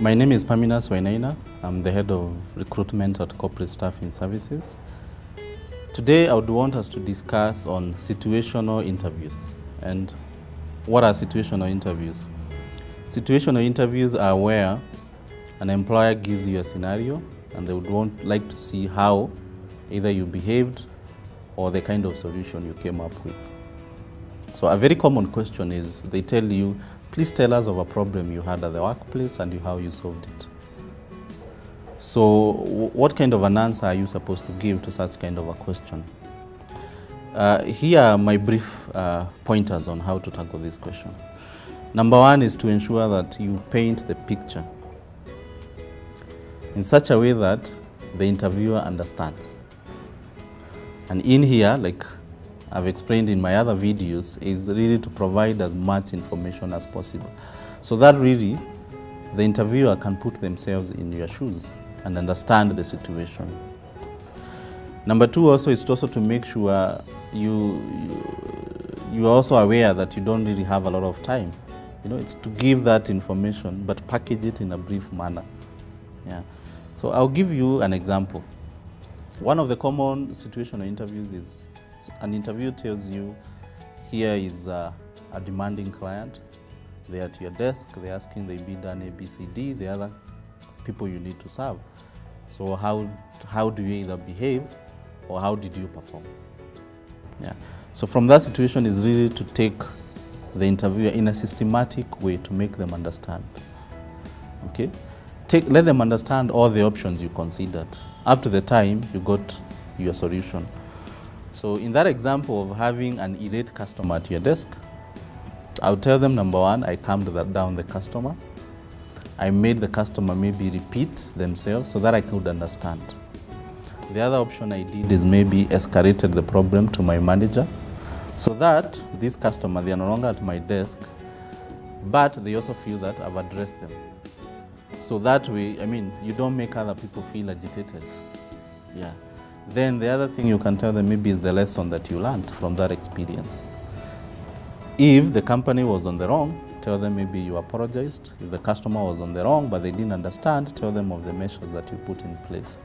My name is Pamina Swainaina. I'm the head of recruitment at Corporate Staffing Services. Today I would want us to discuss on situational interviews. And what are situational interviews? Situational interviews are where an employer gives you a scenario and they would like to see how either you behaved or the kind of solution you came up with. So a very common question is they tell you, please tell us of a problem you had at the workplace and how you solved it. So what kind of an answer are you supposed to give to such kind of a question? Here are my brief pointers on how to tackle this question. Number one is to ensure that you paint the picture in such a way that the interviewer understands. And in here, like I've explained in my other videos, is really to provide as much information as possible. So that really, the interviewer can put themselves in your shoes and understand the situation. Number two also is also to make sure you are also aware that you don't really have a lot of time. You know, it's to give that information, but package it in a brief manner. Yeah. So I'll give you an example. One of the common situational interviews is an interview tells you, here is a demanding client. They're at your desk, they're asking they be done A, B, C, D, the other people you need to serve. So how do you either behave or how did you perform? Yeah. So from that situation is really to take the interviewer in a systematic way to make them understand. Okay? Let them understand all the options you considered up to the time you got your solution. So in that example of having an irate customer at your desk, I'll tell them, number one, I calmed down the customer. I made the customer maybe repeat themselves so that I could understand. The other option I did is maybe escalated the problem to my manager so that this customer, they are no longer at my desk, but they also feel that I've addressed them. So that way, I mean, you don't make other people feel agitated. Yeah. Then the other thing you can tell them maybe is the lesson that you learned from that experience. If the company was on the wrong, tell them maybe you apologized. If the customer was on the wrong but they didn't understand, tell them of the measures that you put in place.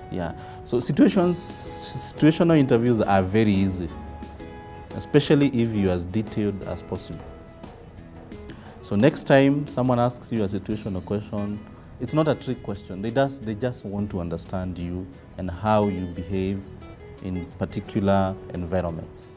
Yeah. So situational interviews are very easy, especially if you are as detailed as possible. So next time someone asks you a situational question, it's not a trick question. They just want to understand you and how you behave in particular environments.